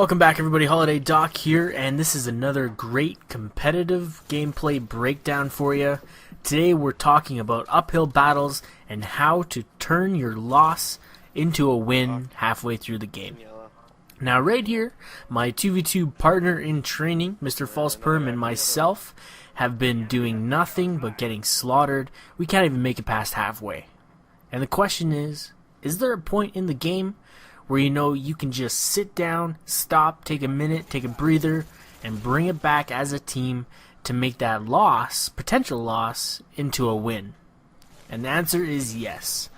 Welcome back everybody, Holiday Doc here, and this is another great competitive gameplay breakdown for you. Today we're talking about uphill battles and how to turn your loss into a win halfway through the game. Now right here, my 2v2 partner in training, Mr. FataiError, and myself have been doing nothing but getting slaughtered. We can't even make it past halfway. And the question is there a point in the game where you know you can just sit down, stop, take a minute, take a breather, and bring it back as a team to make that loss, potential loss, into a win? And the answer is yes.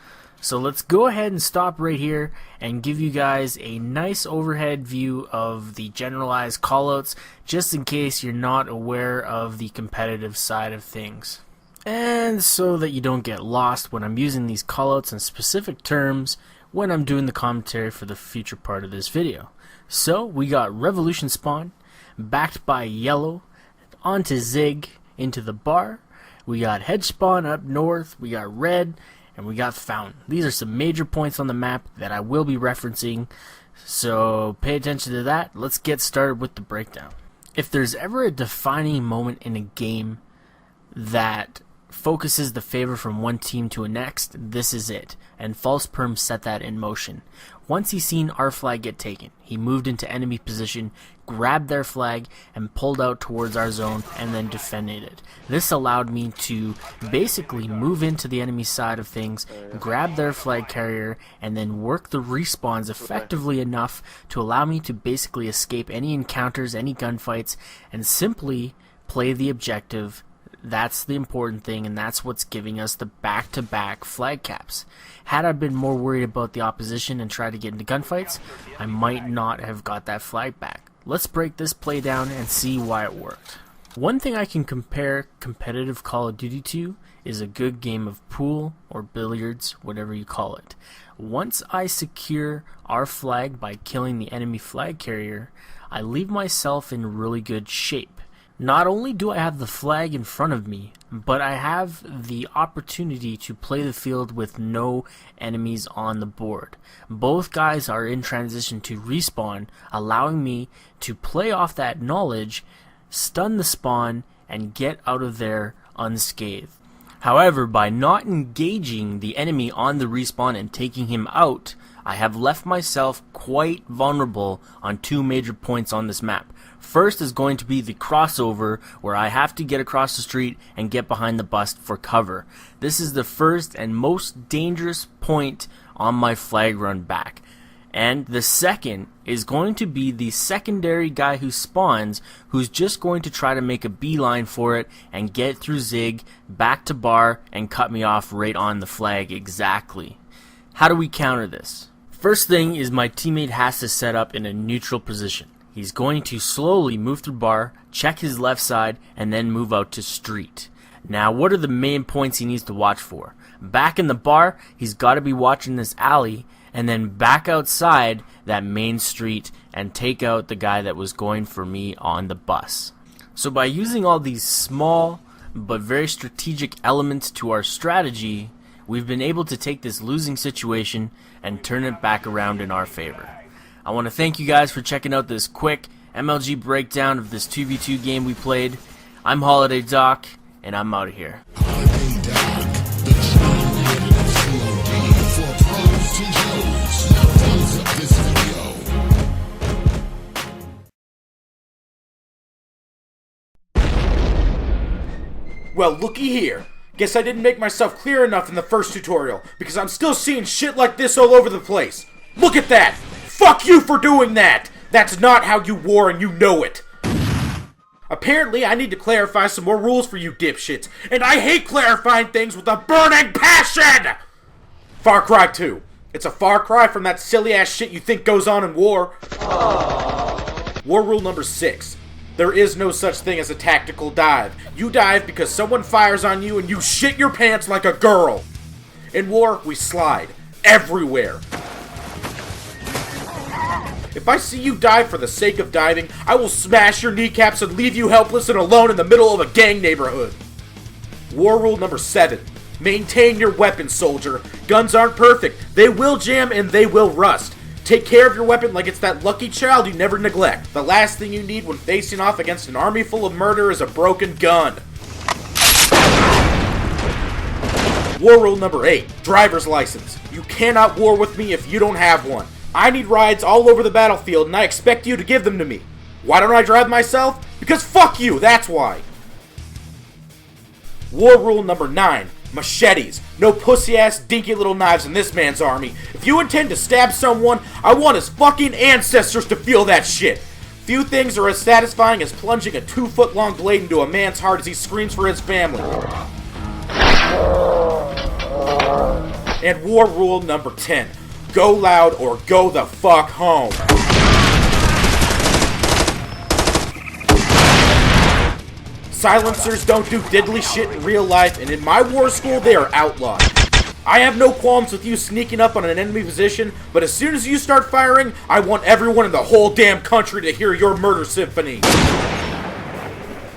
So let's go ahead and stop right here and give you guys a nice overhead view of the generalized callouts, just in case you're not aware of the competitive side of things. And so that you don't get lost when I'm using these callouts and specific terms when I'm doing the commentary for the future part of this video. So we got Revolution Spawn, backed by Yellow, onto Zig, into the bar. We got Hedge Spawn up north, we got Red, and we got Fountain. These are some major points on the map that I will be referencing, so pay attention to that. Let's get started with the breakdown. If there's ever a defining moment in a game that focuses the favor from one team to a next, this is it, and FataiError set that in motion. Once he seen our flag get taken, he moved into enemy position, grabbed their flag, and pulled out towards our zone, and then defended it. This allowed me to basically move into the enemy side of things, grab their flag carrier, and then work the respawns effectively enough to allow me to basically escape any encounters, any gunfights, and simply play the objective. That's the important thing, and that's what's giving us the back-to-back flag caps. Had I been more worried about the opposition and tried to get into gunfights, I might not have got that flag back. Let's break this play down and see why it worked. One thing I can compare competitive Call of Duty to is a good game of pool or billiards, whatever you call it. Once I secure our flag by killing the enemy flag carrier, I leave myself in really good shape. Not only do I have the flag in front of me, but I have the opportunity to play the field with no enemies on the board. Both guys are in transition to respawn, allowing me to play off that knowledge, stun the spawn, and get out of there unscathed. However, by not engaging the enemy on the respawn and taking him out, I have left myself quite vulnerable on two major points on this map. First is going to be the crossover, where I have to get across the street and get behind the bus for cover. This is the first and most dangerous point on my flag run back. And the second is going to be the secondary guy who spawns, who's just going to try to make a beeline for it and get through Zig, back to bar, and cut me off right on the flag exactly. How do we counter this? First thing is my teammate has to set up in a neutral position. He's going to slowly move through bar, check his left side, and then move out to street. Now, what are the main points he needs to watch for? Back in the bar, he's got to be watching this alley, and then back outside that main street and take out the guy that was going for me on the bus. So by using all these small but very strategic elements to our strategy, we've been able to take this losing situation and turn it back around in our favor. I want to thank you guys for checking out this quick MLG breakdown of this 2v2 game we played. I'm Holiday Doc, and I'm out of here. Well, looky here. Guess I didn't make myself clear enough in the first tutorial, because I'm still seeing shit like this all over the place. Look at that! Fuck you for doing that! That's not how you war, and you know it. Apparently, I need to clarify some more rules for you dipshits, and I hate clarifying things with a burning passion! Far Cry 2. It's a far cry from that silly-ass shit you think goes on in war. Aww. War rule number 6. There is no such thing as a tactical dive. You dive because someone fires on you and you shit your pants like a girl. In war, we slide. Everywhere. If I see you dive for the sake of diving, I will smash your kneecaps and leave you helpless and alone in the middle of a gang neighborhood. War rule number 7. Maintain your weapons, soldier. Guns aren't perfect. They will jam and they will rust. Take care of your weapon like it's that lucky child you never neglect. The last thing you need when facing off against an army full of murder is a broken gun. War rule number 8, driver's license. You cannot war with me if you don't have one. I need rides all over the battlefield and I expect you to give them to me. Why don't I drive myself? Because fuck you, that's why. War rule number 9, machetes. No pussy-ass dinky little knives in this man's army. If you intend to stab someone, I want his fucking ancestors to feel that shit. Few things are as satisfying as plunging a 2-foot-long blade into a man's heart as he screams for his family. And war rule number 10, go loud or go the fuck home. Silencers don't do diddly shit in real life, and in my war school, they are outlawed. I have no qualms with you sneaking up on an enemy position, but as soon as you start firing, I want everyone in the whole damn country to hear your murder symphony.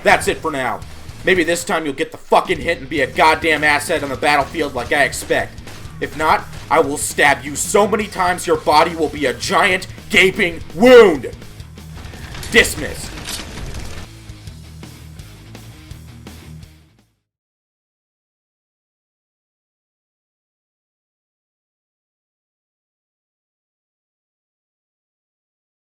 That's it for now. Maybe this time you'll get the fucking hint and be a goddamn asset on the battlefield like I expect. If not, I will stab you so many times your body will be a giant, gaping wound. Dismiss.